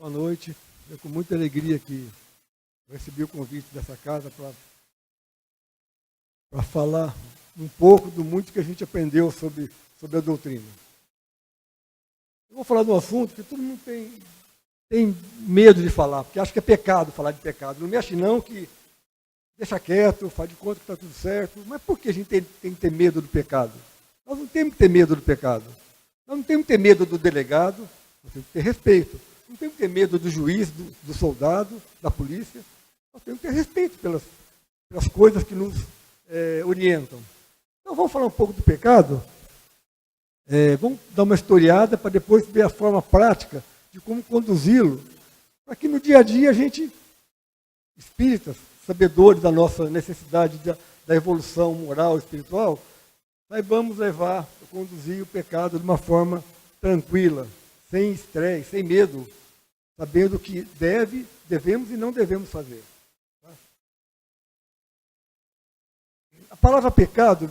Boa noite. É com muita alegria que recebi o convite dessa casa para falar um pouco do muito que a gente aprendeu sobre a doutrina. Eu vou falar de um assunto que todo mundo tem medo de falar, porque acha que é pecado falar de pecado. Não mexe não, que deixa quieto, faz de conta que está tudo certo. Mas por que a gente tem que ter medo do pecado? Nós não temos que ter medo do pecado. Nós não temos que ter medo do delegado, nós temos que ter respeito. Não temos que ter medo do juiz, do soldado, da polícia. Nós temos que ter respeito pelas coisas que nos orientam. Então vamos falar um pouco do pecado. Vamos dar uma historiada para depois ver a forma prática de como conduzi-lo, para que no dia a dia a gente, espíritas, sabedores da nossa necessidade da evolução moral e espiritual, saibamos conduzir o pecado de uma forma tranquila, sem estresse, sem medo, sabendo que devemos e não devemos fazer. A palavra pecado,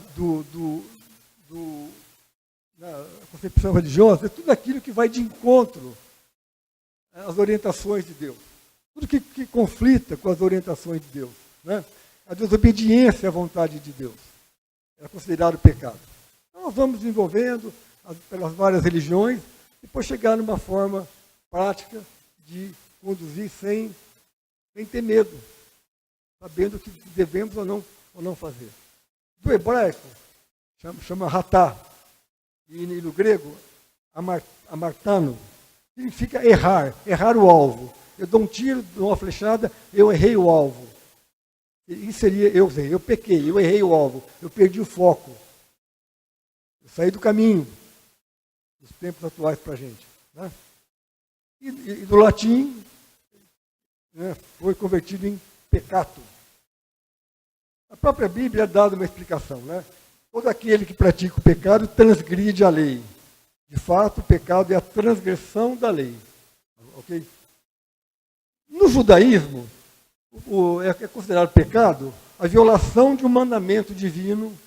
na concepção religiosa, é tudo aquilo que vai de encontro às orientações de Deus. Tudo que conflita com as orientações de Deus. Né? A desobediência à vontade de Deus é considerado pecado. Então nós vamos desenvolvendo pelas várias religiões, e depois chegar numa forma prática de conduzir sem ter medo, sabendo o que devemos ou não fazer. Do hebraico, chama ratá, e no grego, amartano, significa errar o alvo. Eu dou um tiro, dou uma flechada, eu errei o alvo. Isso seria eu pequei, eu errei o alvo, eu perdi o foco. Eu saí do caminho, dos tempos atuais para a gente. Né? E do latim, né, foi convertido em peccato. A própria Bíblia dá uma explicação. Né? Todo aquele que pratica o pecado transgride a lei. De fato, o pecado é a transgressão da lei. Okay? No judaísmo, é considerado pecado a violação de um mandamento divino.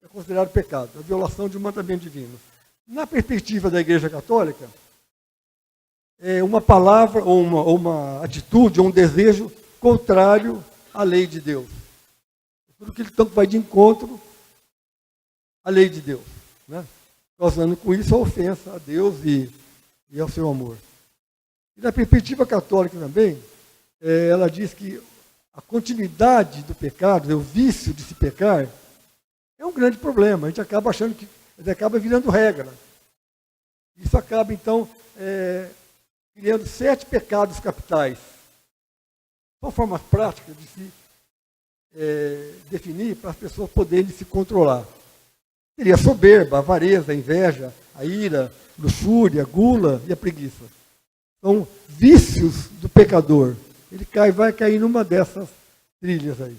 É considerado pecado, a violação de um mandamento divino. Na perspectiva da Igreja Católica, é uma palavra, ou uma atitude, ou um desejo contrário à lei de Deus. Tudo que tanto vai de encontro à lei de Deus, né? Causando com isso a ofensa a Deus e ao seu amor. E na perspectiva católica também, ela diz que a continuidade do pecado, o vício de se pecar, é um grande problema. A gente acaba achando que acaba virando regra. Isso acaba, então, criando 7 pecados capitais. São formas práticas de se definir para as pessoas poderem se controlar. Seria a soberba, a avareza, a inveja, a ira, luxúria, a gula e a preguiça. São vícios do pecador. Ele vai cair numa dessas trilhas aí.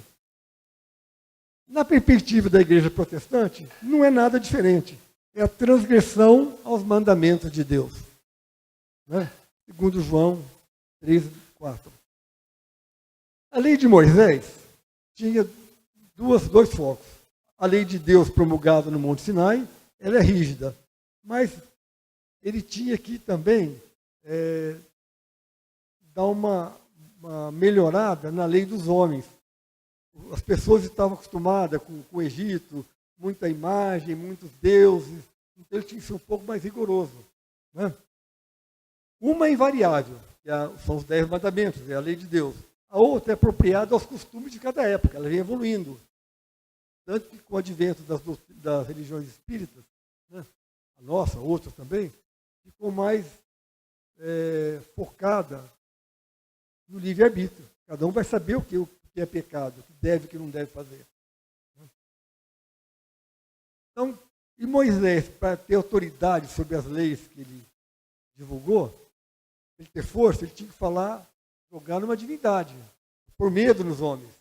Na perspectiva da igreja protestante, não é nada diferente. É a transgressão aos mandamentos de Deus. Né? Segundo João 3:4. A lei de Moisés tinha dois focos. A lei de Deus promulgada no Monte Sinai, ela é rígida. Mas ele tinha que também dar uma melhorada na lei dos homens. As pessoas estavam acostumadas com o Egito, muita imagem, muitos deuses, então ele tinha que ser um pouco mais rigoroso. Né? Uma é invariável, que são os 10 mandamentos, é a lei de Deus. A outra é apropriada aos costumes de cada época, ela vem evoluindo. Tanto que com o advento das religiões espíritas, né, a nossa, outras também, ficou mais focada no livre-arbítrio. Cada um vai saber o que é pecado, o que deve e o que não deve fazer. Então, e Moisés, para ter autoridade sobre as leis que ele divulgou, ele ter força, ele tinha que jogar numa divindade, por medo nos homens.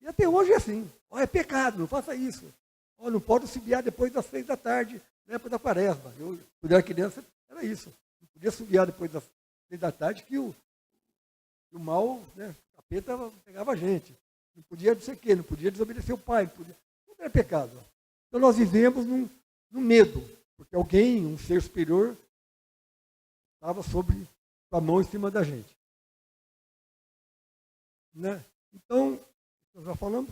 E até hoje é assim. É pecado, não faça isso. Não pode subiar depois das 6 da tarde, na época da quaresma. Eu, quando era criança, era isso. Não podia subiar depois das 6 da tarde, que o mal, né, o capeta pegava a gente. Não podia não sei o quê, não podia desobedecer o pai. Tudo era pecado. Então nós vivemos no medo, porque alguém, um ser superior, estava sobre a mão em cima da gente. Né? Então, nós já falamos.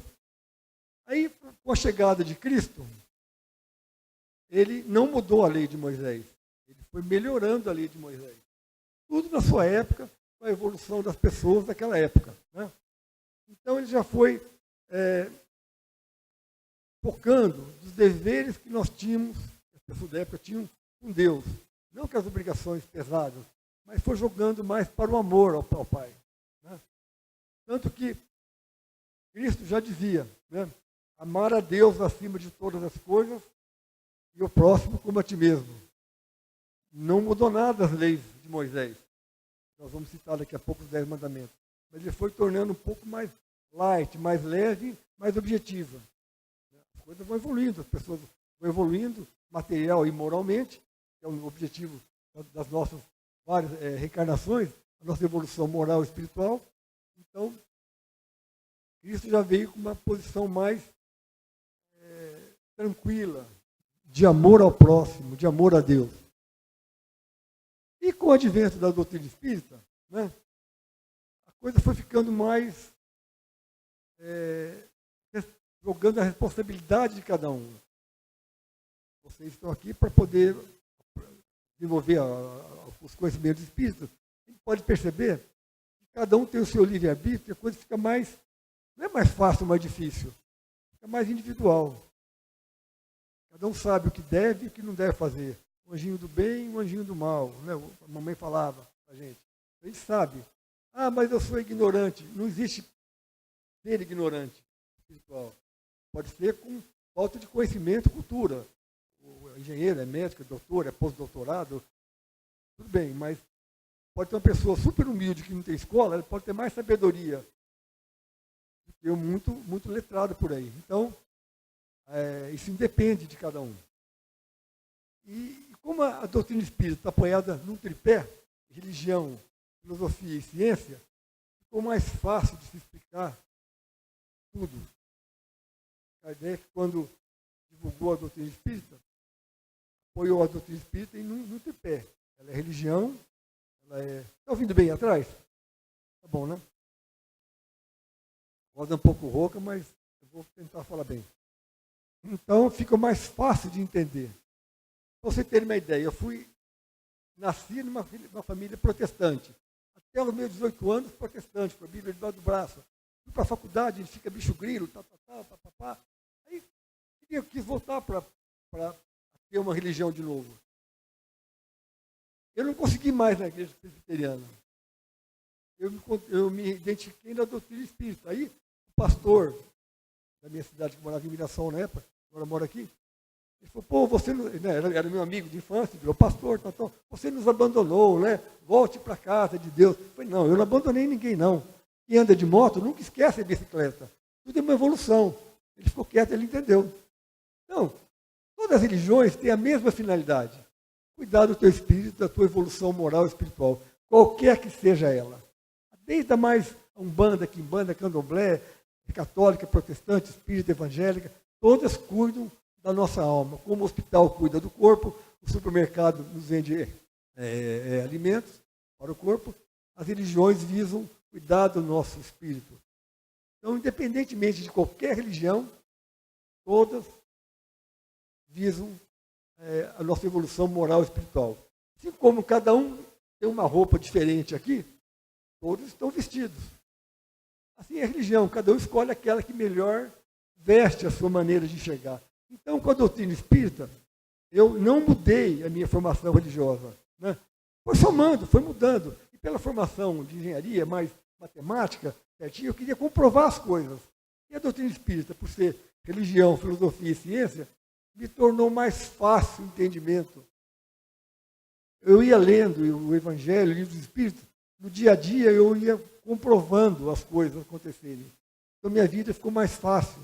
Aí, com a chegada de Cristo, ele não mudou a lei de Moisés. Ele foi melhorando a lei de Moisés. Tudo na sua época, com a evolução das pessoas daquela época. Né? Então, ele já foi focando dos deveres que nós tínhamos, as pessoas da época tinham com Deus. Não com as obrigações pesadas, mas foi jogando mais para o amor ao Pai. Né? Tanto que Cristo já dizia, né? Amar a Deus acima de todas as coisas e o próximo como a ti mesmo. Não mudou nada as leis de Moisés. Nós vamos citar daqui a pouco os 10 mandamentos. Mas ele foi tornando um pouco mais light, mais leve, mais objetiva. As coisas vão evoluindo, as pessoas vão evoluindo, material e moralmente, que é o objetivo das nossas várias reencarnações, a nossa evolução moral e espiritual. Então, Cristo já veio com uma posição mais tranquila, de amor ao próximo, de amor a Deus. E com o advento da doutrina espírita, né, a coisa foi ficando mais jogando a responsabilidade de cada um. Vocês estão aqui para poder desenvolver os conhecimentos espíritas. A gente pode perceber que cada um tem o seu livre-arbítrio, a coisa fica mais, não é mais fácil, mais difícil, fica mais individual. Cada um sabe o que deve e o que não deve fazer. O anjinho do bem e o anjinho do mal. Né? A mamãe falava para a gente. A gente sabe. Ah, mas eu sou ignorante. Não existe ser ignorante espiritual. Pode ser com falta de conhecimento, cultura. O engenheiro, é médico, é doutor, é pós-doutorado. Tudo bem, mas pode ter uma pessoa super humilde que não tem escola, ela pode ter mais sabedoria do que eu muito letrado por aí. Então, isso independe de cada um. E como a doutrina espírita está apoiada num tripé, religião, filosofia e ciência, ficou mais fácil de se explicar tudo. Kardec, quando divulgou a doutrina espírita, apoiou a doutrina espírita num tripé. Ela é religião, ela é... Está ouvindo bem atrás? Tá bom, né? Voz um pouco rouca, mas eu vou tentar falar bem. Então, fica mais fácil de entender. Para você ter uma ideia, nasci numa família protestante. Até os meus 18 anos, protestante, com a Bíblia debaixo do braço. Fui para a faculdade, a gente fica bicho grilo, papapá. Aí, eu quis voltar para ter uma religião de novo. Eu não consegui mais na igreja presbiteriana. Eu me identifiquei na doutrina espírita. Aí, o pastor da minha cidade, que morava em Mirassol na época, agora mora aqui, ele falou, pô, você não, né, era meu amigo de infância, virou pastor, você nos abandonou, né? Volte para a casa de Deus. Eu falei, não, eu não abandonei ninguém, não. Quem anda de moto nunca esquece a bicicleta. Tudo é uma evolução. Ele ficou quieto, ele entendeu. Então, todas as religiões têm a mesma finalidade. Cuidar do teu espírito, da tua evolução moral e espiritual, qualquer que seja ela. Desde a mais umbanda, quimbanda, candomblé, católica, protestante, espírita, evangélica, todas cuidam da nossa alma. Como o hospital cuida do corpo, o supermercado nos vende alimentos para o corpo, as religiões visam cuidar do nosso espírito. Então, independentemente de qualquer religião, todas visam a nossa evolução moral e espiritual. Assim como cada um tem uma roupa diferente aqui, todos estão vestidos. Assim é a religião, cada um escolhe aquela que melhor veste a sua maneira de enxergar. Então, com a doutrina espírita, eu não mudei a minha formação religiosa. Né? Foi somando, foi mudando. E pela formação de engenharia, mais matemática, certinho, eu queria comprovar as coisas. E a doutrina espírita, por ser religião, filosofia e ciência, me tornou mais fácil o entendimento. Eu ia lendo o Evangelho, o Livro dos Espíritos, no dia a dia eu ia comprovando as coisas acontecerem. Então minha vida ficou mais fácil.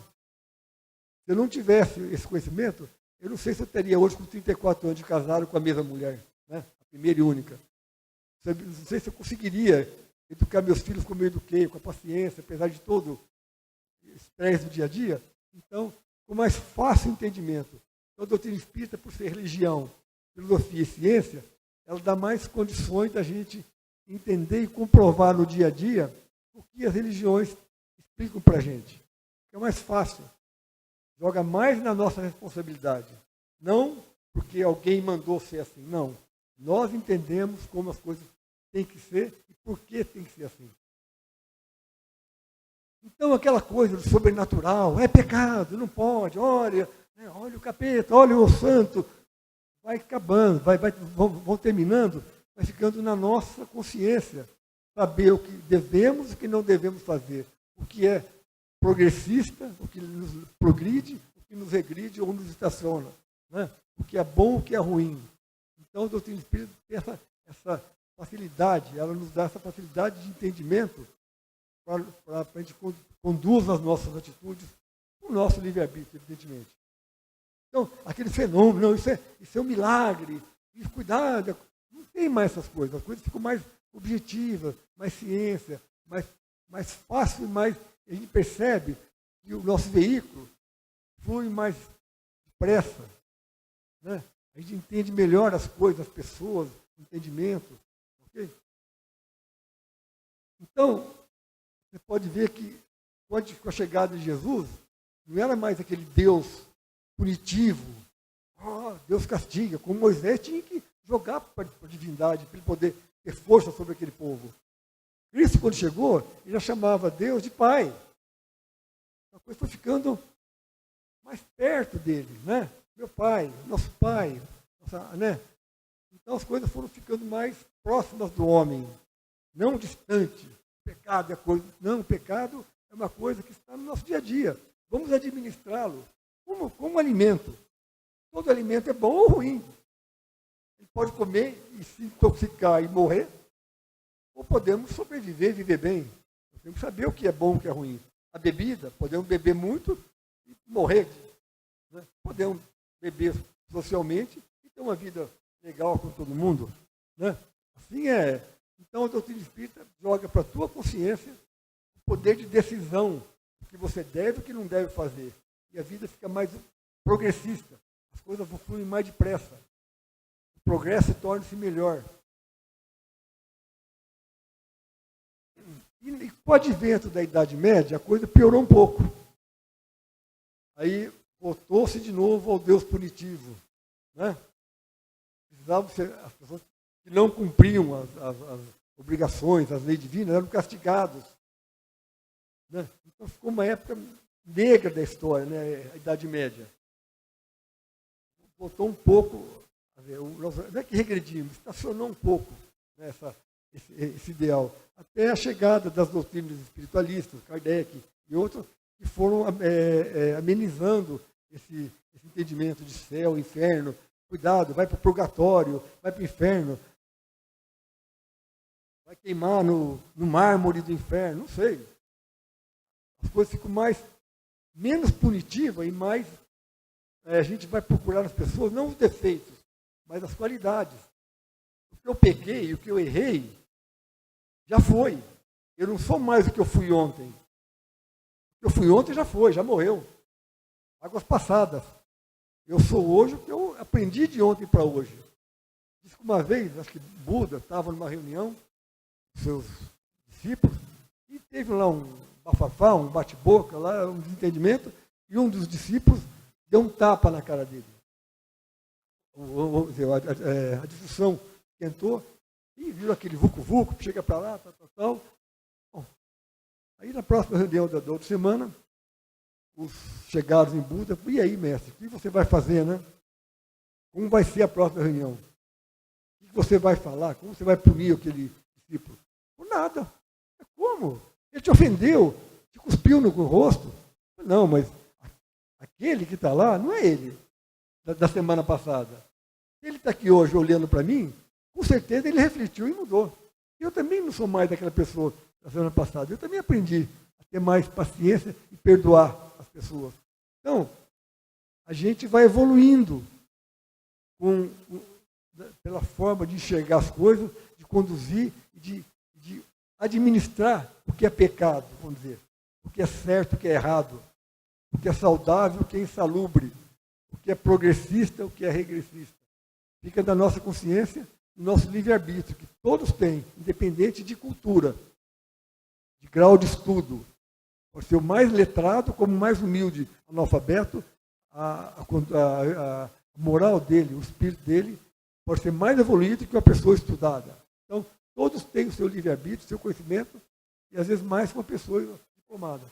Se eu não tivesse esse conhecimento, eu não sei se eu teria hoje com 34 anos de casado com a mesma mulher, né? A primeira e única. Não sei se eu conseguiria educar meus filhos como eu eduquei, com a paciência, apesar de todo o estresse do dia a dia. Então, com mais fácil entendimento. Então, a doutrina espírita, por ser religião, filosofia e ciência, ela dá mais condições da gente entender e comprovar no dia a dia o que as religiões explicam para a gente. É mais fácil, joga mais na nossa responsabilidade. Não porque alguém mandou ser assim, não. Nós entendemos como as coisas têm que ser e por que tem que ser assim. Então, aquela coisa do sobrenatural, é pecado, não pode, olha o capeta, olha o santo, vai acabando, vão terminando, vai ficando na nossa consciência, saber o que devemos e o que não devemos fazer, o que é progressista, o que nos progride, o que nos regride ou nos estaciona, né? O que é bom, o que é ruim. Então, a doutrina espírita tem essa facilidade, ela nos dá essa facilidade de entendimento para a gente conduz as nossas atitudes, o nosso livre-arbítrio, evidentemente. Então, aquele fenômeno, não, isso é um milagre, isso, cuidado, não tem mais essas coisas, as coisas ficam mais objetivas, mais ciência, mais fácil, mais a gente percebe que o nosso veículo flui mais depressa, né? A gente entende melhor as coisas, as pessoas, o entendimento. Okay? Então, você pode ver que, com a chegada de Jesus, não era mais aquele Deus punitivo. Deus castiga, como Moisés tinha que jogar para a divindade, para ele poder ter força sobre aquele povo. Cristo, quando chegou, ele já chamava Deus de Pai. A coisa foi ficando mais perto dele, né? Meu Pai, nosso Pai, né? Então as coisas foram ficando mais próximas do homem, não distante. O pecado é coisa. Não, o pecado é uma coisa que está no nosso dia a dia. Vamos administrá-lo como alimento. Todo alimento é bom ou ruim. Ele pode comer e se intoxicar e morrer, ou podemos sobreviver, viver bem. Temos que saber o que é bom e o que é ruim. A bebida, podemos beber muito e morrer. Né? Podemos beber socialmente e ter uma vida legal com todo mundo. Né? Assim é. Então a doutrina espírita joga para a tua consciência o poder de decisão, o que você deve e o que não deve fazer. E a vida fica mais progressista. As coisas fluem mais depressa. O progresso torna-se melhor. E com o advento da Idade Média, a coisa piorou um pouco. Aí voltou-se de novo ao Deus punitivo. Né? Precisavam ser, as pessoas que não cumpriam as obrigações, as leis divinas, eram castigados. Né? Então ficou uma época negra da história, né? A Idade Média. Voltou um pouco, não é que regredimos, estacionou um pouco, né, esse ideal. Até a chegada das doutrinas espiritualistas, Kardec e outros, que foram amenizando esse entendimento de céu, inferno. Cuidado, vai para o purgatório, vai para o inferno, vai queimar no mármore do inferno, não sei. As coisas ficam menos punitivas e mais a gente vai procurar nas pessoas, não os defeitos, mas as qualidades. O que eu peguei, o que eu errei, já foi. Eu não sou mais o que eu fui ontem. O que eu fui ontem já foi, já morreu. Águas passadas. Eu sou hoje o que eu aprendi de ontem para hoje. Diz que uma vez, acho que Buda estava numa reunião com seus discípulos e teve lá um bafafá, um bate-boca, lá, um desentendimento, e um dos discípulos deu um tapa na cara dele. A discussão esquentou e viu aquele vucu-vucu, chega para lá, tal. Bom, aí na próxima reunião da outra semana, os chegados em Buda, e aí, mestre, o que você vai fazer, né? Como vai ser a próxima reunião? O que você vai falar? Como você vai punir aquele discípulo? Por nada. Como? Ele te ofendeu, te cuspiu no rosto. Não, mas aquele que está lá não é ele, da semana passada. Ele está aqui hoje olhando para mim, com certeza ele refletiu e mudou. Eu também não sou mais daquela pessoa da semana passada. Eu também aprendi a ter mais paciência e perdoar as pessoas. Então, a gente vai evoluindo pela forma de enxergar as coisas, de conduzir, de administrar o que é pecado, vamos dizer. O que é certo, o que é errado. O que é saudável, o que é insalubre. O que é progressista, o que é regressista. Fica da nossa consciência o nosso livre-arbítrio, que todos têm, independente de cultura, de grau de estudo. Pode ser o mais letrado, como o mais humilde analfabeto, a moral dele, o espírito dele, pode ser mais evoluído que uma pessoa estudada. Então, todos têm o seu livre-arbítrio, o seu conhecimento, e às vezes mais que uma pessoa diplomada.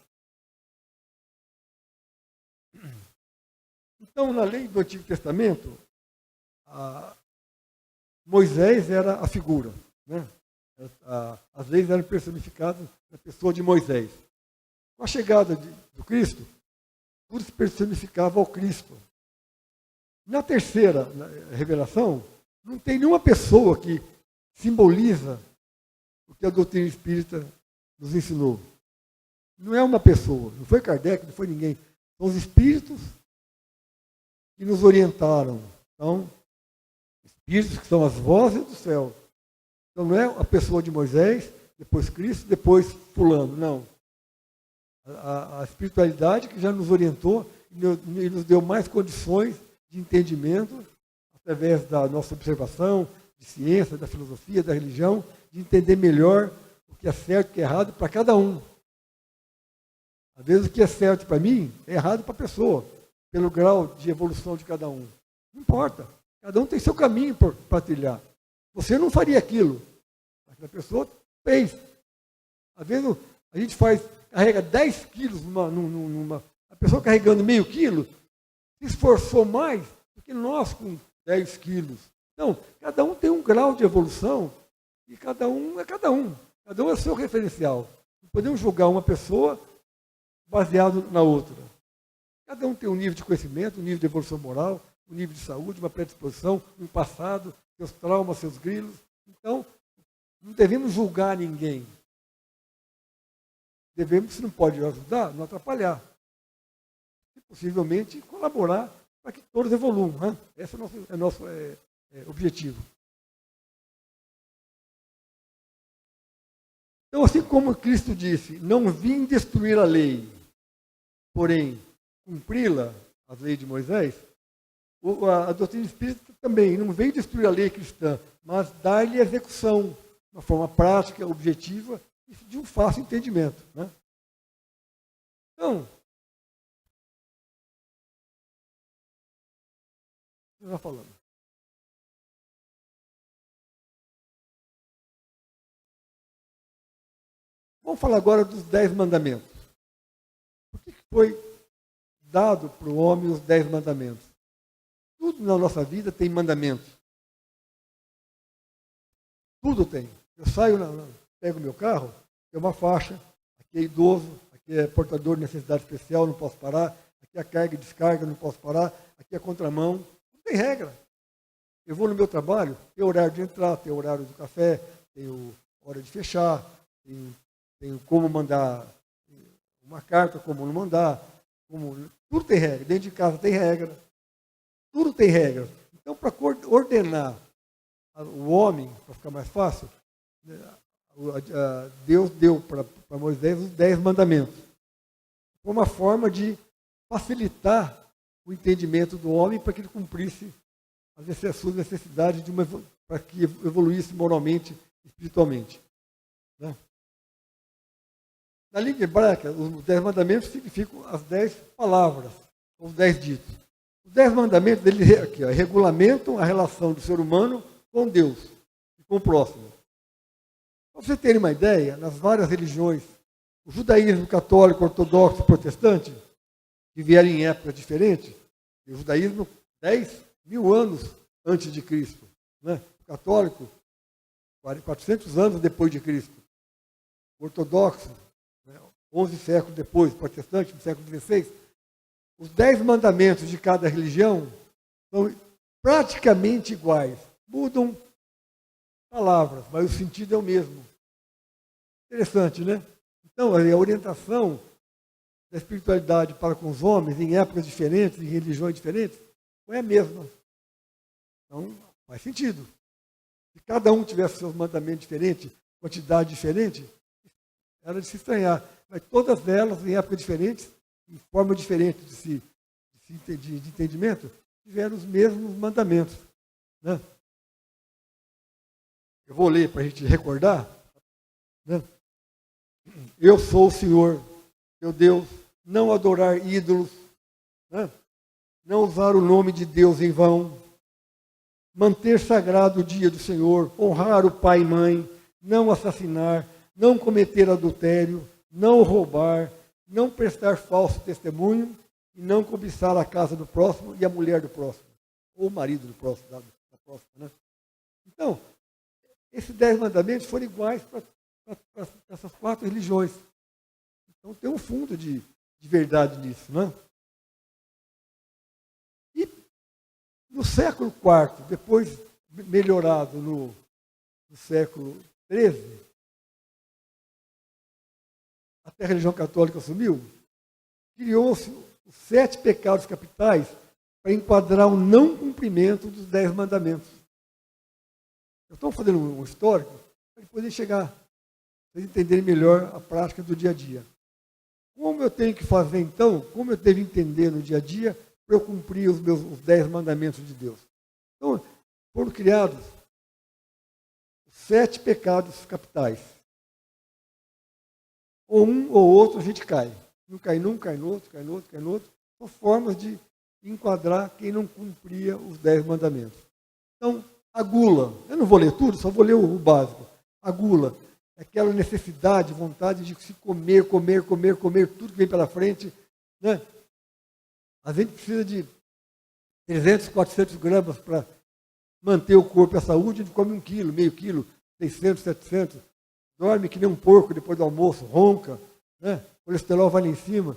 Então, na lei do Antigo Testamento, Moisés era a figura, né? As leis eram personificadas na pessoa de Moisés. Com a chegada do Cristo, tudo se personificava ao Cristo. Na terceira revelação, não tem nenhuma pessoa que simboliza o que a doutrina espírita nos ensinou. Não é uma pessoa, não foi Kardec, não foi ninguém. São os espíritos que nos orientaram. Então, espíritos que são as vozes do céu. Então não é a pessoa de Moisés, depois Cristo, depois fulano, não. A espiritualidade que já nos orientou e nos deu mais condições de entendimento, através da nossa observação, de ciência, da filosofia, da religião, de entender melhor o que é certo e o que é errado para cada um. Às vezes o que é certo para mim é errado para a pessoa, pelo grau de evolução de cada um. Não importa. Cada um tem seu caminho para trilhar. Você não faria aquilo. A pessoa fez. Às vezes a gente carrega 10 quilos a pessoa carregando meio quilo se esforçou mais do que nós com 10 quilos. Então, cada um tem um grau de evolução e cada um é cada um. Cada um é o seu referencial. Não podemos julgar uma pessoa baseado na outra. Cada um tem um nível de conhecimento, um nível de evolução moral, um nível de saúde, uma predisposição, um passado, seus traumas, seus grilos. Então, não devemos julgar ninguém. Devemos, se não pode ajudar, não atrapalhar. E, possivelmente, colaborar para que todos evoluam. Né? Esse é o nosso objetivo. Então, assim como Cristo disse, não vim destruir a lei, porém, cumpri-la, as leis de Moisés, a doutrina espírita também não veio destruir a lei cristã, mas dar-lhe execução, de uma forma prática, objetiva, e de um fácil entendimento. Né? Então, eu já falando. Vamos falar agora dos 10 mandamentos. Por que foi dado para o homem os 10 mandamentos? Tudo na nossa vida tem mandamentos. Tudo tem. Eu saio, pego meu carro, tem uma faixa, aqui é idoso, aqui é portador de necessidade especial, não posso parar, aqui é carga e descarga, não posso parar, aqui é contramão. Não tem regra. Eu vou no meu trabalho, tem horário de entrar, tem horário do café, tem hora de fechar, tem como mandar uma carta, como não mandar. Tudo tem regra. Dentro de casa tem regra. Tudo tem regra. Então, para ordenar o homem, para ficar mais fácil, Deus deu para Moisés os 10 mandamentos. Foi uma forma de facilitar o entendimento do homem para que ele cumprisse as suas necessidades para que evoluísse moralmente, espiritualmente. Né? Na língua hebraica, os 10 mandamentos significam as 10 palavras, os 10 ditos. Os 10 mandamentos dele aqui, regulamentam a relação do ser humano com Deus e com o próximo. Para vocês terem uma ideia, nas várias religiões, o judaísmo católico, ortodoxo e protestante, que vieram em épocas diferentes, o judaísmo 10.000 anos antes de Cristo, né? O católico 400 anos depois de Cristo, o ortodoxo 11 séculos depois, o protestante no século XVI. Os 10 mandamentos de cada religião são praticamente iguais. Mudam palavras, mas o sentido é o mesmo. Interessante, né? Então, a orientação da espiritualidade para com os homens, em épocas diferentes, em religiões diferentes, não é a mesma. Então, faz sentido. Se cada um tivesse seus mandamentos diferentes, quantidade diferente, era de se estranhar. Mas todas elas, em épocas diferentes, em forma diferente de entendimento, tiveram os mesmos mandamentos. Né? Eu vou ler para a gente recordar. Né? Eu sou o Senhor, teu Deus, não adorar ídolos, né? Não usar o nome de Deus em vão, manter sagrado o dia do Senhor, honrar o pai e mãe, não assassinar, não cometer adultério, não roubar, não prestar falso testemunho e não cobiçar a casa do próximo e a mulher do próximo, ou o marido do próximo, da próxima. Né? Então, esses 10 mandamentos foram iguais para essas 4 religiões. Então tem um fundo de verdade nisso. Né? E no século IV, depois melhorado no século XIII, até a religião católica assumiu, criou-se os 7 pecados capitais para enquadrar o não cumprimento dos 10 mandamentos. Eu estou fazendo um histórico para poder chegar, para vocês entenderem melhor a prática do dia a dia. Como eu tenho que fazer então, como eu devo entender no dia a dia para eu cumprir os 10 mandamentos de Deus? Então, foram criados os 7 pecados capitais. Ou um ou outro a gente cai. Não cai num, cai no outro, cai no outro, cai no outro. São formas de enquadrar quem não cumpria os 10 mandamentos. Então, a gula, eu não vou ler tudo, só vou ler o básico. A gula é aquela necessidade, vontade de se comer tudo que vem pela frente. Né? A gente precisa de 300, 400 gramas para manter o corpo e a saúde, a gente come 1 quilo, meio quilo, 600, 700. Dorme que nem um porco depois do almoço, ronca, né? O colesterol vai lá em cima.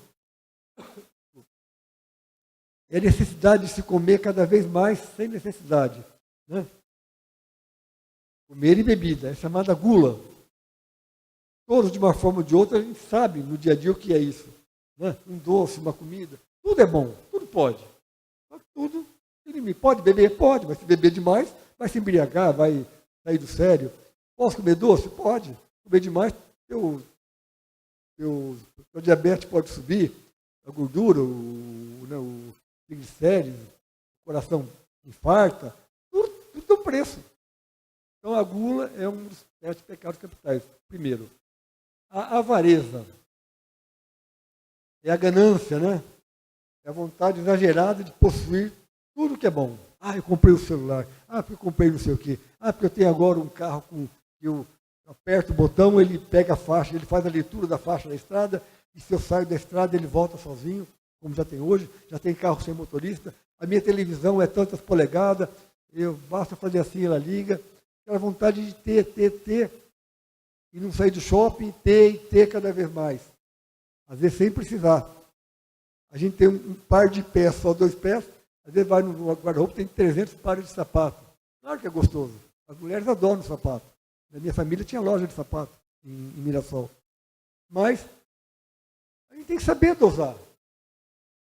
É a necessidade de se comer cada vez mais sem necessidade. Né? Comer e bebida, é chamada gula. Todos, de uma forma ou de outra, a gente sabe no dia a dia o que é isso. Né? Um doce, uma comida, tudo é bom, tudo pode. Só que tudo, pode beber? Pode, mas se beber demais, vai se embriagar, vai sair do sério. Posso comer doce? Pode. Comer demais, teu diabetes pode subir, a gordura, o triglicérides, o coração infarta, tudo tem um preço. Então a gula é um dos 7 pecados capitais. Primeiro, a avareza é a ganância, né? É a vontade exagerada de possuir tudo que é bom. Ah, eu comprei o celular. Ah, porque eu comprei não sei o quê. Ah, porque eu tenho agora um carro com que eu aperto o botão, ele pega a faixa, ele faz a leitura da faixa da estrada, e se eu saio da estrada, ele volta sozinho, como já tem hoje, já tem carro sem motorista. A minha televisão é tantas polegadas, basta fazer assim, ela liga. Aquela vontade de ter, e não sair do shopping, ter cada vez mais. Às vezes sem precisar. A gente tem um par de pés, só 2 pés, às vezes vai no guarda-roupa, tem 300 pares de sapato. Claro que é gostoso. As mulheres adoram o sapato. Na minha família tinha loja de sapato em Mirassol. Mas a gente tem que saber dosar.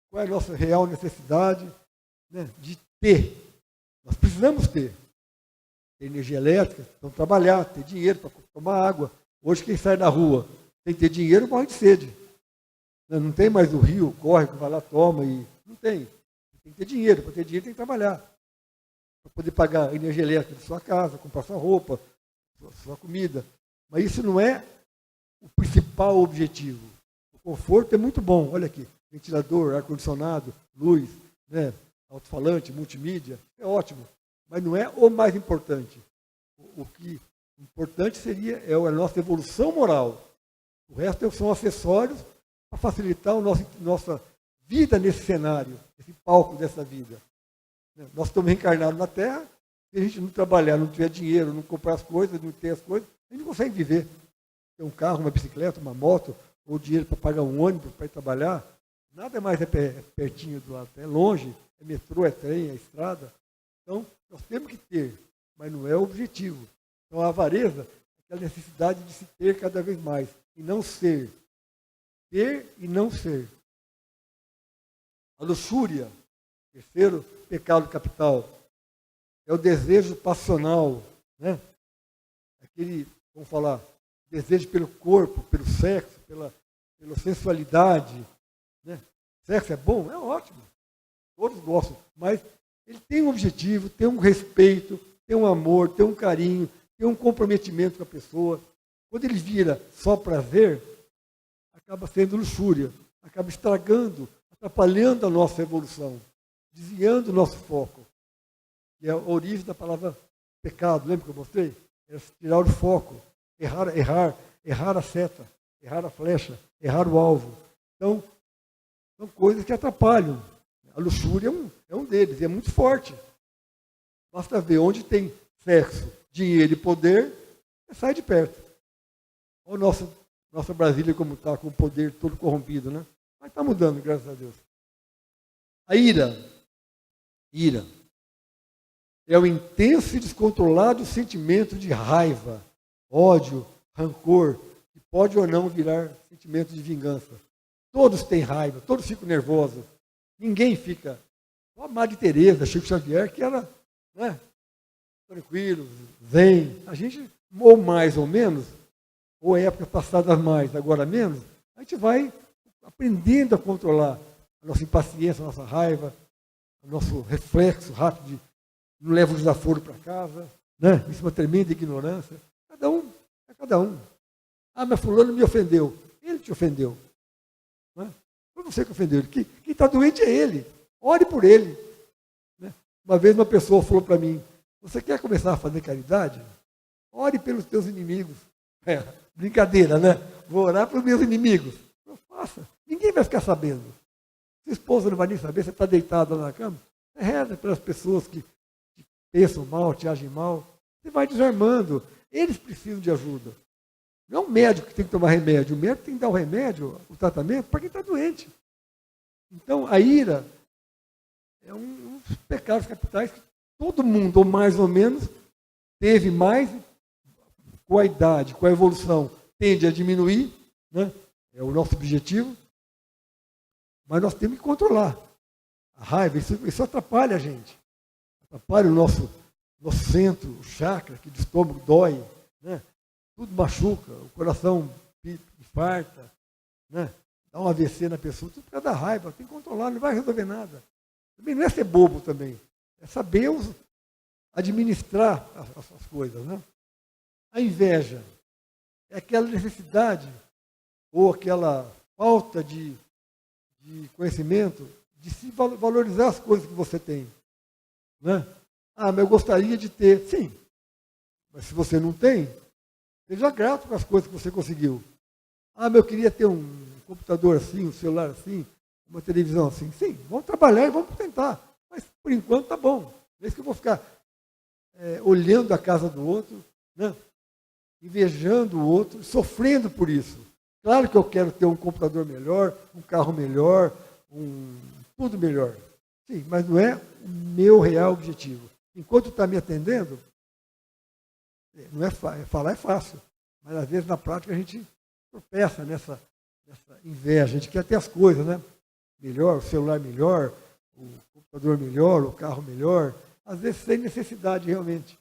Qual é a nossa real necessidade, né, de ter. Nós precisamos ter energia elétrica, então trabalhar, ter dinheiro para tomar água. Hoje quem sai na rua sem ter dinheiro morre de sede. Não tem mais o rio, o córrego, vai lá, toma. Não tem. Tem que ter dinheiro. Para ter dinheiro tem que trabalhar. Para poder pagar a energia elétrica de sua casa, comprar sua roupa, sua comida. Mas isso não é o principal objetivo. O conforto é muito bom. Olha aqui, ventilador, ar-condicionado, luz, né, alto-falante, multimídia, é ótimo. Mas não é o mais importante. O que é importante seria a nossa evolução moral. O resto são acessórios para facilitar nossa vida nesse cenário, esse palco dessa vida. Nós estamos reencarnados na Terra. Se a gente não trabalhar, não tiver dinheiro, não comprar as coisas, não ter as coisas, a gente não consegue viver. Ter um carro, uma bicicleta, uma moto, ou dinheiro para pagar um ônibus para ir trabalhar, nada mais é pertinho do lado, é longe, é metrô, é trem, é estrada. Então, nós temos que ter, mas não é o objetivo. Então, a avareza é aquela necessidade de se ter cada vez mais, e não ser. Ter e não ser. A luxúria, terceiro pecado capital, é o desejo passional, né? Aquele, vamos falar, desejo pelo corpo, pelo sexo, pela sensualidade. Né? Sexo é bom? É ótimo. Todos gostam. Mas ele tem um objetivo, tem um respeito, tem um amor, tem um carinho, tem tem um comprometimento com a pessoa. Quando ele vira só prazer, acaba sendo luxúria, acaba estragando, atrapalhando a nossa evolução, desviando o nosso foco. Que é a origem da palavra pecado, lembra que eu mostrei? É tirar o foco, errar a seta, errar a flecha, errar o alvo. Então, são coisas que atrapalham. A luxúria é um deles, e é muito forte. Basta ver onde tem sexo, dinheiro e poder, sai de perto. Olha nossa Brasília como está, com o poder todo corrompido, né? Mas está mudando, graças a Deus. A ira é o intenso e descontrolado sentimento de raiva, ódio, rancor, que pode ou não virar sentimento de vingança. Todos têm raiva, todos ficam nervosos. Ninguém fica. Só a Madre Teresa, Chico Xavier, que era, né, tranquilo, zen. A gente, ou mais ou menos, ou época passada mais, agora menos, a gente vai aprendendo a controlar a nossa impaciência, a nossa raiva, o nosso reflexo rápido de não levar o desaforo para casa, né? Isso é uma tremenda ignorância. Cada um é cada um. Ah, mas fulano me ofendeu. Ele te ofendeu. Né? Foi você que ofendeu ele. Quem está doente é ele. Ore por ele. Né? Uma vez uma pessoa falou para mim, você quer começar a fazer caridade? Ore pelos teus inimigos. Brincadeira, né? Vou orar pelos meus inimigos. Não faça. Ninguém vai ficar sabendo. Sua esposa não vai nem saber, você está deitado lá na cama. Reza pelas pessoas que pensam mal, te agem mal. Você vai desarmando. Eles precisam de ajuda. Não é o médico que tem que tomar remédio. O médico tem que dar o remédio, o tratamento, para quem está doente. Então, a ira é um dos pecados capitais que todo mundo, ou mais ou menos, teve mais com a idade, com a evolução, tende a diminuir, né? É o nosso objetivo. Mas nós temos que controlar. A raiva, isso atrapalha a gente. Atrapalha o nosso centro, o chakra, que do estômago dói, né? Tudo machuca, o coração infarta, né? Dá um AVC na pessoa, tudo por causa da raiva, tem que controlar, não vai resolver nada. Também não é ser bobo também, é saber administrar as coisas, né? A inveja é aquela necessidade ou aquela falta de conhecimento de se valorizar as coisas que você tem. Né? Ah, mas eu gostaria de ter. Sim, mas se você não tem, seja grato com as coisas que você conseguiu. Ah, mas eu queria ter um computador assim, um celular assim, uma televisão assim. Sim, vamos trabalhar e vamos tentar. Mas por enquanto tá bom. Não é isso que eu vou ficar olhando a casa do outro, né? Invejando o outro, sofrendo por isso. Claro que eu quero ter um computador melhor, um carro melhor, tudo melhor. Sim, mas não é o meu real objetivo. Enquanto está me atendendo, não é falar é fácil, mas às vezes na prática a gente tropeça nessa inveja. A gente quer ter as coisas, né? Melhor, o celular melhor, o computador melhor, o carro melhor. Às vezes sem necessidade realmente.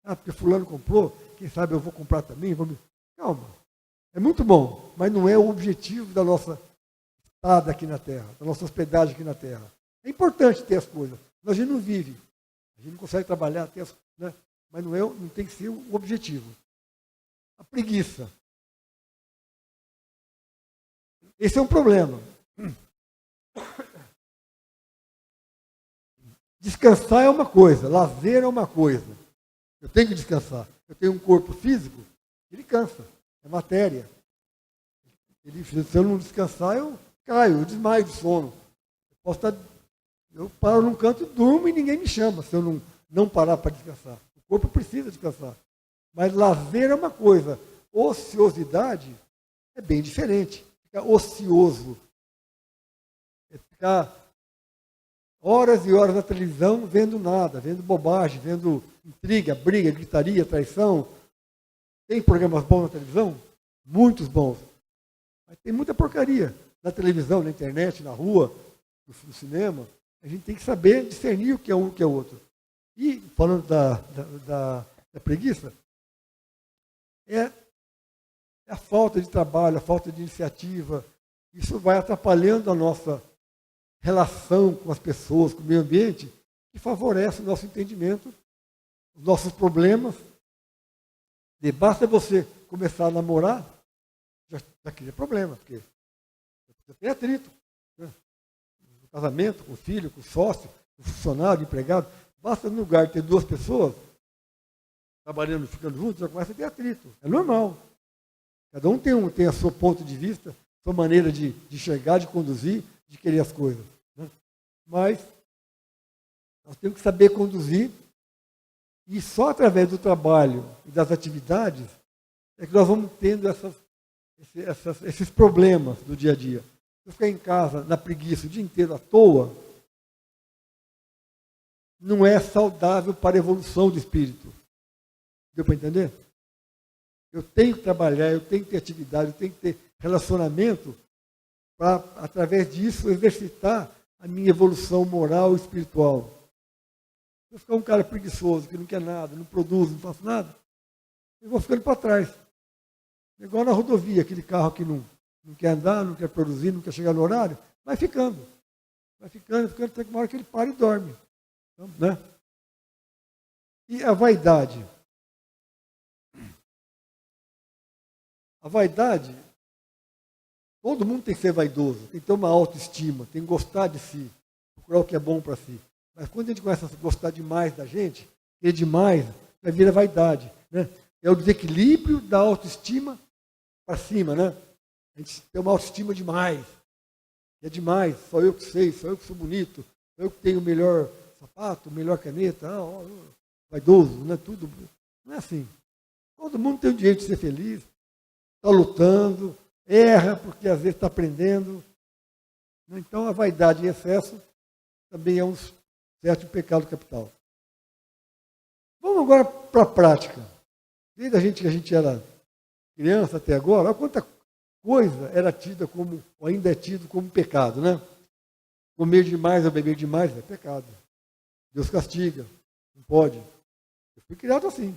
Ah, porque fulano comprou, quem sabe eu vou comprar também. Calma. É muito bom, mas não é o objetivo da nossa estada aqui na Terra, da nossa hospedagem aqui na Terra. É importante ter as coisas, mas a gente não vive. A gente não consegue trabalhar, né? Mas não tem que ser o objetivo. A preguiça. Esse é um problema. Descansar é uma coisa, lazer é uma coisa. Eu tenho que descansar. Eu tenho um corpo físico, ele cansa. É matéria. Se eu não descansar, eu caio, eu desmaio de sono. Eu paro num canto, durmo e ninguém me chama se eu não parar para descansar. O corpo precisa descansar. Mas lazer é uma coisa. Ociosidade é bem diferente. Ficar ocioso. É ficar horas e horas na televisão vendo nada, vendo bobagem, vendo intriga, briga, gritaria, traição. Tem programas bons na televisão? Muitos bons. Mas tem muita porcaria na televisão, na internet, na rua, no cinema. A gente tem que saber discernir o que é um e o que é outro. E, falando da preguiça, é a falta de trabalho, a falta de iniciativa. Isso vai atrapalhando a nossa relação com as pessoas, com o meio ambiente, que favorece o nosso entendimento, os nossos problemas, Basta você começar a namorar, já cria problema, porque você tem atrito. Né? No casamento, com o filho, com o sócio, com o funcionário, empregado. Basta no lugar ter duas pessoas trabalhando, ficando juntos, já começa a ter atrito. É normal. Cada um tem a seu ponto de vista, sua maneira de enxergar, de conduzir, de querer as coisas. Né? Mas nós temos que saber conduzir, e só através do trabalho e das atividades é que nós vamos tendo esses problemas do dia a dia. Se eu ficar em casa, na preguiça, o dia inteiro à toa, não é saudável para a evolução do espírito. Deu para entender? Eu tenho que trabalhar, eu tenho que ter atividade, eu tenho que ter relacionamento para, através disso, exercitar a minha evolução moral e espiritual. Se eu ficar um cara preguiçoso, que não quer nada, não produz, não faz nada, eu vou ficando para trás. Igual na rodovia, aquele carro que não quer andar, não quer produzir, não quer chegar no horário, vai ficando. Vai ficando, até que uma hora que ele para e dorme. Então, né? E a vaidade. A vaidade, todo mundo tem que ser vaidoso, tem que ter uma autoestima, tem que gostar de si, procurar o que é bom para si. Mas quando a gente começa a gostar demais da gente, querer demais, vai vir a vaidade. Né? É o desequilíbrio da autoestima para cima. Né? A gente tem uma autoestima demais. É demais, só eu que sei, só eu que sou bonito, só eu que tenho o melhor sapato, melhor caneta, vaidoso, né? Tudo. Não é assim. Todo mundo tem o direito de ser feliz, está lutando, erra porque às vezes está aprendendo. Então a vaidade em excesso também é um certo pecado capital. Vamos agora para a prática. Desde que a gente era criança até agora, olha quanta coisa era tida como, ou ainda é tido como pecado, né? Comer demais ou beber demais é pecado. Deus castiga, não pode. Eu fui criado assim.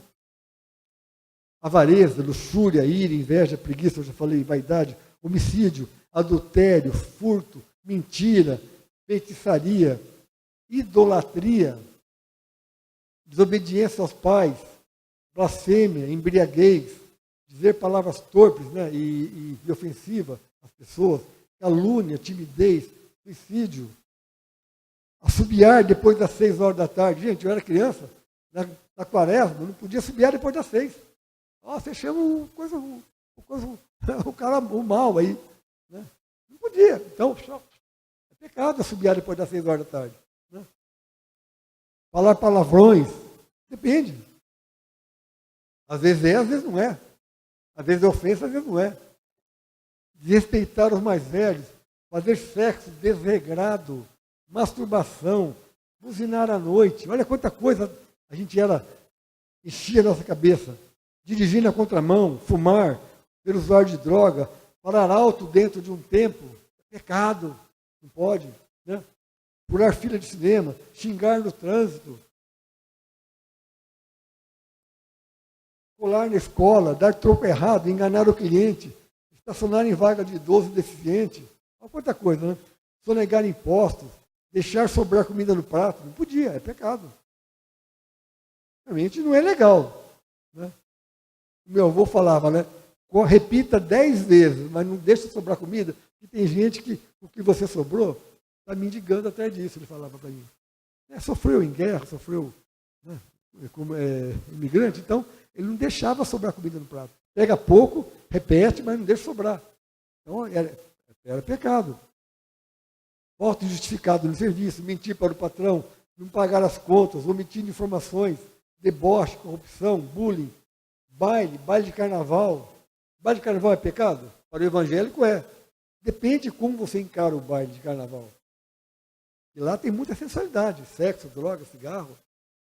Avareza, luxúria, ira, inveja, preguiça, eu já falei, vaidade, homicídio, adultério, furto, mentira, feitiçaria, idolatria, desobediência aos pais, blasfêmia, embriaguez, dizer palavras torpes, né, e ofensivas às pessoas, calúnia, timidez, suicídio, assobiar depois das 6 horas da tarde. Gente, eu era criança, na quaresma, não podia assobiar depois das 6. Você chama o cara, o mal aí. Né? Não podia. Então, é pecado assobiar depois das 6 horas da tarde. Né? Falar palavrões, depende. Às vezes é, às vezes não é. Às vezes é ofensa, às vezes não é. Desrespeitar os mais velhos, fazer sexo desregrado, masturbação, buzinar à noite. Olha quanta coisa a gente enchia a nossa cabeça. Dirigir na contramão, fumar, ser usuário de droga, falar alto dentro de um templo, é pecado, não pode. Né? Pular fila de cinema, xingar no trânsito, colar na escola, dar troco errado, enganar o cliente, estacionar em vaga de idoso deficiente. Olha quanta coisa, né? Sonegar impostos, deixar sobrar comida no prato, não podia, é pecado. Realmente não é legal. Né? O meu avô falava, né? Repita 10 vezes, mas não deixe sobrar comida, porque tem gente que o que você sobrou está mendigando atrás disso, ele falava para mim. Sofreu em guerra, sofreu, né, como imigrante, então ele não deixava sobrar comida no prato. Pega pouco, repete, mas não deixa sobrar. Então era pecado. Falta injustificado no serviço, mentir para o patrão, não pagar as contas, omitir informações, deboche, corrupção, bullying, baile de carnaval. Baile de carnaval é pecado? Para o evangélico é. Depende de como você encara o baile de carnaval. E lá tem muita sensualidade, sexo, droga, cigarro.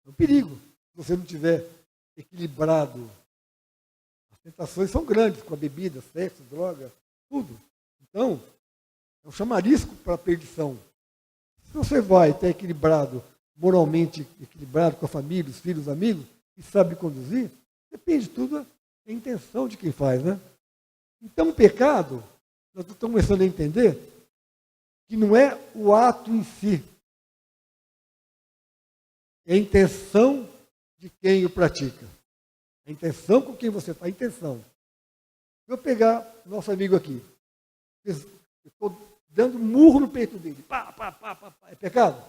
É um perigo. Se você não tiver equilibrado. As tentações são grandes com a bebida, sexo, droga, tudo. Então, é um chamarisco para a perdição. Se você vai estar equilibrado, moralmente equilibrado com a família, os filhos, os amigos, e sabe conduzir, depende tudo da intenção de quem faz, né? Então, o pecado, nós estamos começando a entender que não é o ato em si, é a intenção de quem o pratica. A intenção com quem você está, a intenção. Se eu pegar nosso amigo aqui, eu estou dando murro no peito dele, pá, pá, pá, pá, pá, é pecado?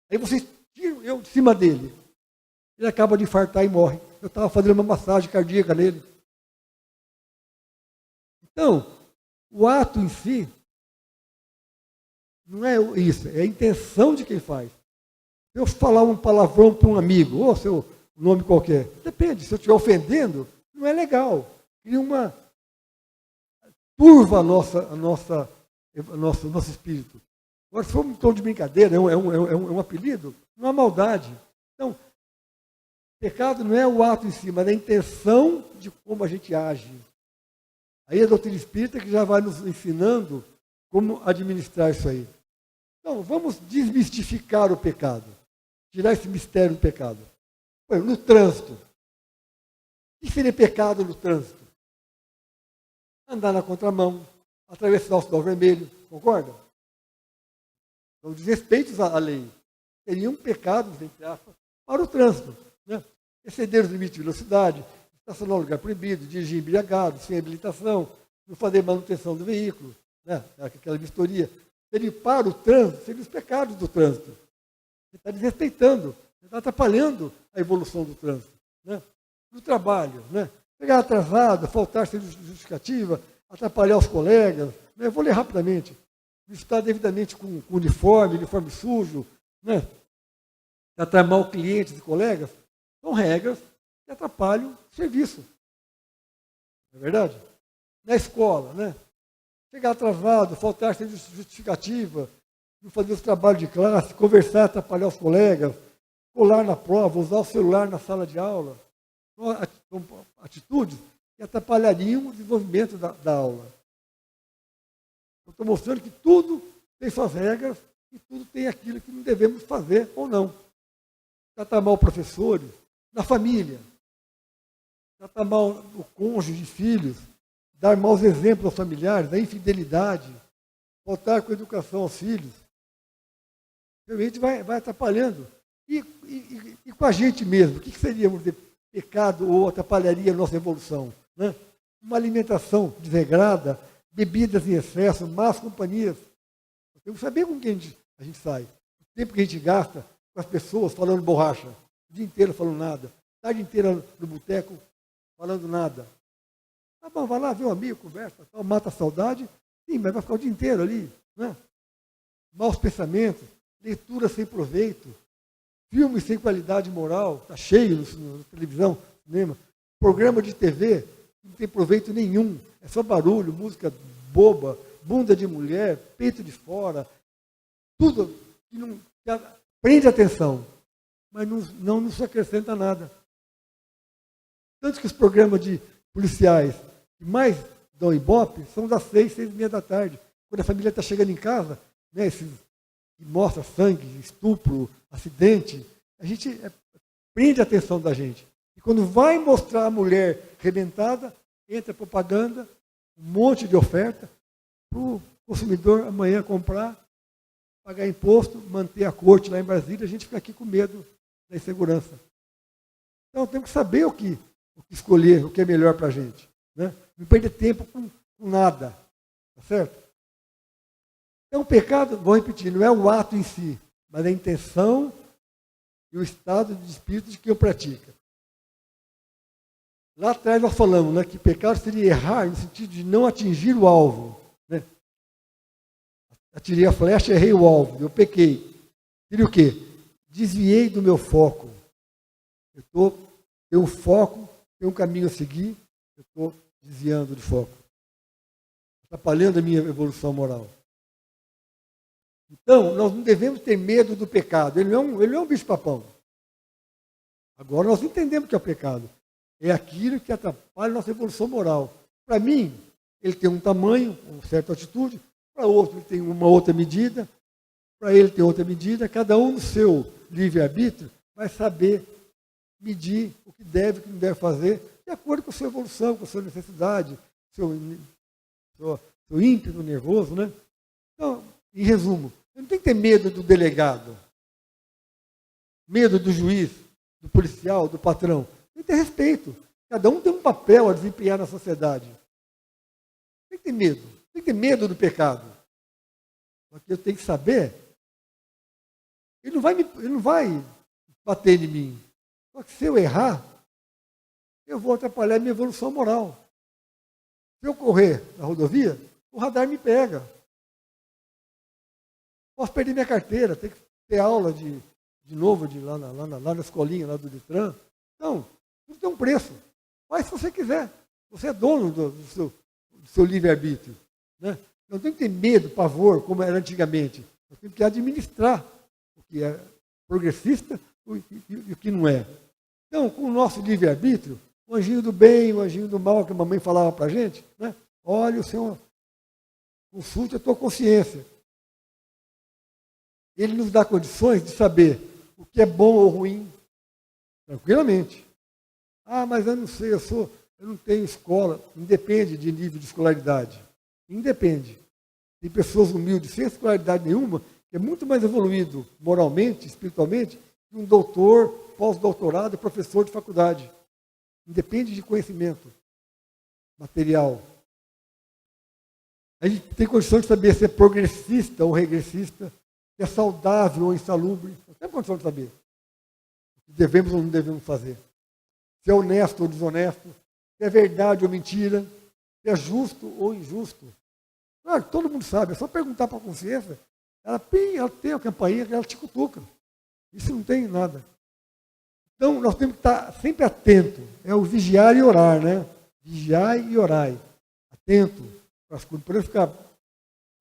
Aí vocês tiram eu de cima dele. Ele acaba de infartar e morre. Eu estava fazendo uma massagem cardíaca nele. Então, o ato em si não é isso, é a intenção de quem faz. Se eu falar um palavrão para um amigo, ou seu nome qualquer, depende, se eu estiver ofendendo, não é legal. Cria uma turva nosso espírito. Agora, se for um tom de brincadeira, é um apelido, não há maldade. Então, pecado não é o ato em si, mas é a intenção de como a gente age. Aí a doutrina espírita que já vai nos ensinando como administrar isso aí. Então, vamos desmistificar o pecado. Tirar esse mistério do pecado. No trânsito. O que seria pecado no trânsito? Andar na contramão, atravessar o sinal vermelho, concorda? Então, desrespeitos à lei. Seriam pecados, entre aspas, para o trânsito. Né? Exceder os limites de velocidade, estacionar no lugar proibido, dirigir embriagado, sem habilitação, não fazer manutenção do veículo, né? Aquela vistoria. Seria para o trânsito, seriam os pecados do trânsito. Você está desrespeitando, você está atrapalhando a evolução do trânsito. Né? No trabalho, né? Chegar atrasado, faltar sem justificativa, atrapalhar os colegas. Né? Eu vou ler rapidamente. Estar devidamente com uniforme sujo, né? Tratar mal clientes e colegas, são regras que atrapalham o serviço. Não é verdade? Na escola, né? Chegar atrasado, faltar sem justificativa, não fazer os trabalhos de classe, conversar, atrapalhar os colegas, colar na prova, usar o celular na sala de aula. São atitudes que atrapalhariam o desenvolvimento da aula. Eu estou mostrando que tudo tem suas regras e tudo tem aquilo que não devemos fazer ou não. Tratar mal professores, na família. Tratar mal o cônjuge, filhos. Dar maus exemplos aos familiares, da infidelidade. Faltar com educação aos filhos. Realmente vai atrapalhando. E com a gente mesmo, o que seria, vamos dizer, pecado ou atrapalharia a nossa evolução? Né? Uma alimentação desregrada, bebidas em excesso, más companhias. Temos que saber com quem a gente sai. O tempo que a gente gasta com as pessoas falando borracha. O dia inteiro falando nada. A tarde inteira no boteco falando nada. Tá bom, vai lá ver um amigo, conversa, tal, mata a saudade. Sim, mas vai ficar o dia inteiro ali. Né? Maus pensamentos, leitura sem proveito, filmes sem qualidade moral, está cheio na televisão, cinema. Programa de TV, não tem proveito nenhum. É só barulho, música boba, bunda de mulher, peito de fora, tudo que prende atenção, mas não nos acrescenta nada. Tanto que os programas de policiais que mais dão ibope são das 6h30 da tarde, quando a família está chegando em casa, né, esses que mostra sangue, estupro, acidente, a gente prende a atenção da gente. E quando vai mostrar a mulher arrebentada, entra propaganda, um monte de oferta, para o consumidor amanhã comprar, pagar imposto, manter a corte lá em Brasília, a gente fica aqui com medo da insegurança. Então temos que saber o que escolher, o que é melhor para a gente. Né? Não perder tempo com nada. Tá certo? Então o pecado, vou repetir, não é o ato em si, mas a intenção e o estado de espírito de quem o pratica. Lá atrás nós falamos, né, que pecado seria errar no sentido de não atingir o alvo. Né? Atirei a flecha, errei o alvo, eu pequei. Seria o quê? Desviei do meu foco. Eu tenho um foco, tenho um caminho a seguir, eu estou desviando de foco. Atrapalhando a minha evolução moral. Então, nós não devemos ter medo do pecado. Ele não é um bicho-papão. Agora nós entendemos o que é o pecado. É aquilo que atrapalha a nossa evolução moral. Para mim, ele tem um tamanho, uma certa altitude. Para outro, ele tem uma outra medida. Para ele tem outra medida. Cada um no seu livre-arbítrio vai saber medir o que deve e o que não deve fazer, de acordo com a sua evolução, com a sua necessidade, seu ímpeto nervoso. Né? Então, em resumo, você não tem que ter medo do delegado, medo do juiz, do policial, do patrão. Tem que ter respeito. Cada um tem um papel a desempenhar na sociedade. Tem que ter medo. Tem que ter medo do pecado. Porque eu tenho que saber, ele não vai bater em mim. Só que se eu errar, eu vou atrapalhar a minha evolução moral. Se eu correr na rodovia, o radar me pega. Posso perder minha carteira, tem que ter aula de novo lá na escolinha, lá do Detran. Então, tudo tem um preço. Mas se você quiser, você é dono do seu livre-arbítrio. Né? Não tem que ter medo, pavor, como era antigamente. Nós temos que administrar o que é progressista e o que não é. Então, com o nosso livre-arbítrio, o anjinho do bem, o anjinho do mal, que a mamãe falava para a gente, né? Olha, o Senhor, consulte a tua consciência. Ele nos dá condições de saber o que é bom ou ruim, tranquilamente. Ah, mas eu não sei, eu não tenho escola. Independe de nível de escolaridade. Independe. Tem pessoas humildes, sem escolaridade nenhuma, que é muito mais evoluído moralmente, espiritualmente, que um doutor, pós-doutorado e professor de faculdade. Independe de conhecimento material. A gente tem condição de saber se é progressista ou regressista, se é saudável ou insalubre. Nós temos condição de saber o que devemos ou não devemos fazer. Se é honesto ou desonesto, se é verdade ou mentira, se é justo ou injusto. Claro, todo mundo sabe, é só perguntar para a consciência. Ela tem a campainha que ela te cutuca. Isso não tem nada. Então, nós temos que estar sempre atento. É o vigiar e orar, né? Vigiai e orai. Atento para as coisas. Não podemos ficar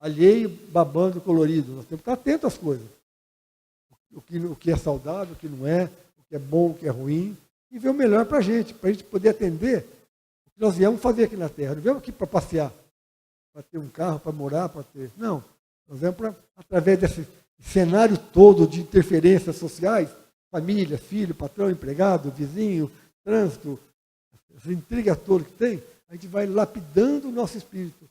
alheio, babando, colorido. Nós temos que estar atento às coisas. O que é saudável, o que não é, o que é bom, o que é ruim. E ver o melhor para a gente poder atender o que nós viemos fazer aqui na Terra. Não viemos aqui para passear, para ter um carro, para morar, para ter... Não. Nós viemos através desse cenário todo de interferências sociais, família, filho, patrão, empregado, vizinho, trânsito, essa intriga toda que tem, a gente vai lapidando o nosso espírito.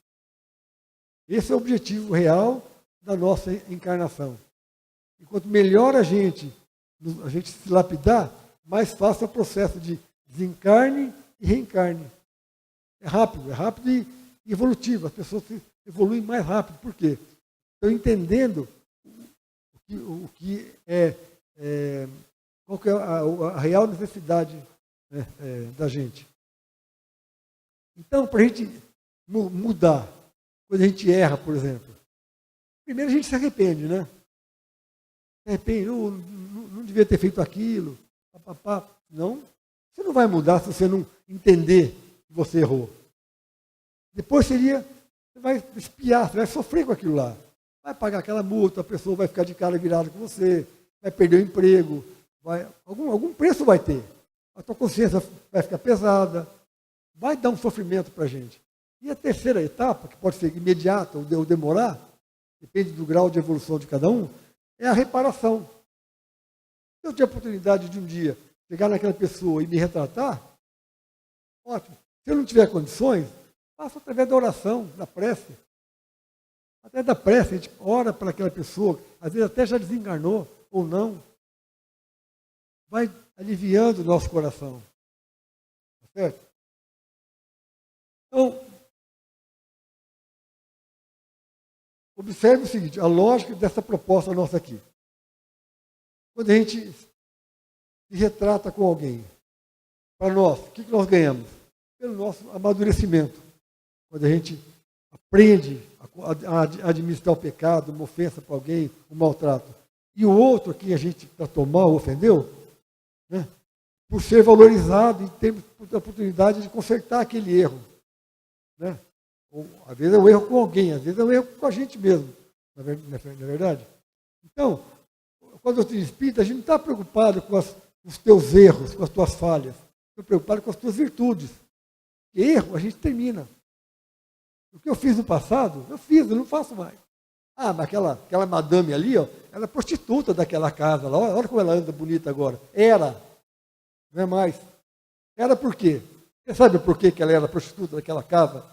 Esse é o objetivo real da nossa encarnação. E quanto melhor a gente se lapidar, mais fácil é o processo de desencarne e reencarne. É rápido e evolutivo. As pessoas evoluem mais rápido. Por quê? Estão entendendo o que é qual que é a real necessidade da gente. Então, para a gente mudar, quando a gente erra, por exemplo, primeiro a gente se arrepende, né? Se arrepende, não devia ter feito aquilo. Não, você não vai mudar se você não entender que você errou. Depois você vai espiar, você vai sofrer com aquilo lá. Vai pagar aquela multa, a pessoa vai ficar de cara virada com você, vai perder o emprego, algum preço vai ter. A tua consciência vai ficar pesada, vai dar um sofrimento para a gente. E a terceira etapa, que pode ser imediata ou demorar, depende do grau de evolução de cada um, é a reparação. Se eu tiver a oportunidade de um dia chegar naquela pessoa e me retratar, ótimo. Se eu não tiver condições, faça através da oração, da prece. Até da prece, a gente ora para aquela pessoa, às vezes até já desencarnou ou não. Vai aliviando o nosso coração. Tá certo? Então, observe o seguinte, a lógica dessa proposta nossa aqui. Quando a gente se retrata com alguém, para nós, o que nós ganhamos? Pelo nosso amadurecimento. Quando a gente aprende a administrar o pecado, uma ofensa para alguém, um maltrato. E o outro que a gente tratou mal, ofendeu, né? Por ser valorizado e ter a oportunidade de consertar aquele erro. Né? Ou, às vezes é um erro com alguém, às vezes é um erro com a gente mesmo. Não é verdade? Então, quando eu tenho espírito, a gente não está preocupado com os teus erros, com as tuas falhas. Estou preocupado com as tuas virtudes. Erro, a gente termina. O que eu fiz no passado, eu não faço mais. Ah, mas aquela madame ali, ó, ela é prostituta daquela casa lá. Olha como ela anda bonita agora. Era. Não é mais. Era por quê? Você sabe por que ela era prostituta daquela casa?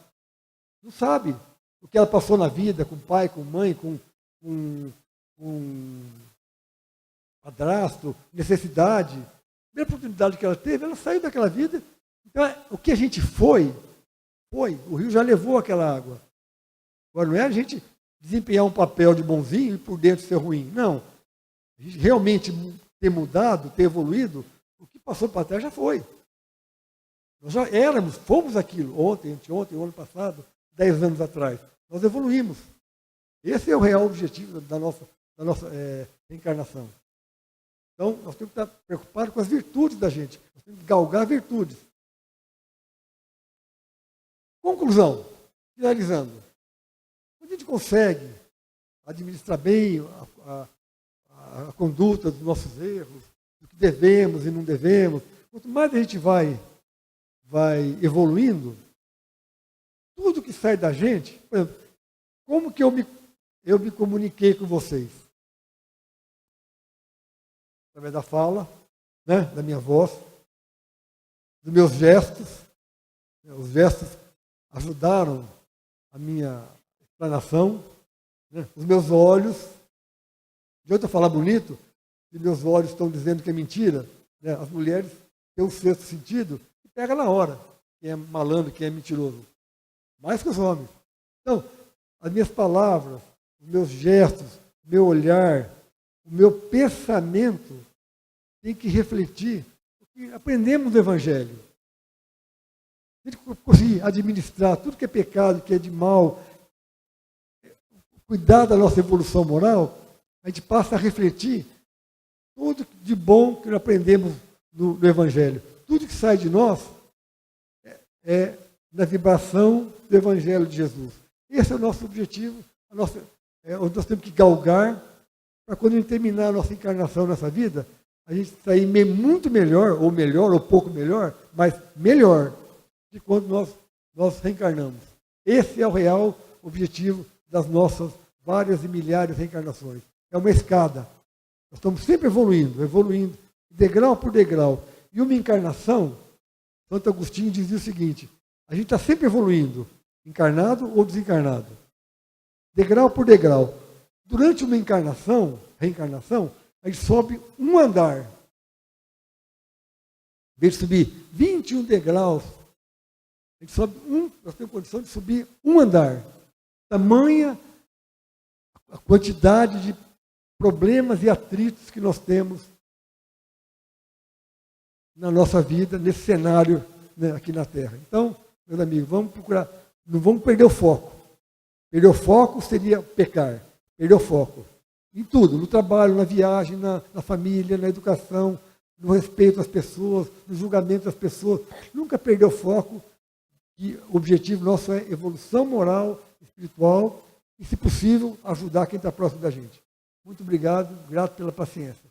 Não sabe. O que ela passou na vida, com pai, com mãe, com padrasto, necessidade. primeira oportunidade que ela teve, ela saiu daquela vida. Então, o que a gente foi, o rio já levou aquela água. Agora, não é a gente desempenhar um papel de bonzinho e por dentro ser ruim. Não. A gente realmente ter mudado, ter evoluído, o que passou para trás já foi. Nós já fomos aquilo, ontem, anteontem, o ano passado, 10 anos atrás. Nós evoluímos. Esse é o real objetivo da nossa reencarnação. Então, nós temos que estar preocupados com as virtudes da gente. Nós temos que galgar virtudes. Conclusão, finalizando. Quando a gente consegue administrar bem a conduta dos nossos erros, do que devemos e não devemos, quanto mais a gente vai evoluindo, tudo que sai da gente, por exemplo, como que eu me comuniquei com vocês? Através da fala, né, da minha voz, dos meus gestos. Os gestos ajudaram a minha explanação, né, os meus olhos. De outro falar bonito, se meus olhos estão dizendo que é mentira, né, as mulheres têm um sexto sentido e pega na hora quem é malandro, quem é mentiroso. Mais que os homens. Então, as minhas palavras, os meus gestos, o meu olhar, o meu pensamento tem que refletir o que aprendemos do Evangelho. Se a gente conseguir administrar tudo que é pecado, que é de mal, cuidar da nossa evolução moral, a gente passa a refletir tudo de bom que nós aprendemos no Evangelho. Tudo que sai de nós é da vibração do Evangelho de Jesus. Esse é o nosso objetivo, onde nós temos que galgar para quando a gente terminar a nossa encarnação nessa vida, a gente sair muito melhor, ou pouco melhor, mas melhor de quando nós reencarnamos. Esse é o real objetivo das nossas várias e milhares de reencarnações. É uma escada. Nós estamos sempre evoluindo, degrau por degrau. E uma encarnação, Santo Agostinho dizia o seguinte, a gente está sempre evoluindo, encarnado ou desencarnado. Degrau por degrau. Durante uma reencarnação, a gente sobe um andar. Em vez de subir 21 degraus, a gente sobe nós temos condição de subir um andar. Tamanha a quantidade de problemas e atritos que nós temos na nossa vida, nesse cenário, né, aqui na Terra. Então, meus amigos, vamos procurar, não vamos perder o foco. Perder o foco seria pecar. Perder o foco. Em tudo, no trabalho, na viagem, na família, na educação, no respeito às pessoas, no julgamento das pessoas. Nunca perder o foco. E o objetivo nosso é evolução moral, espiritual e, se possível, ajudar quem está próximo da gente. Muito obrigado, grato pela paciência.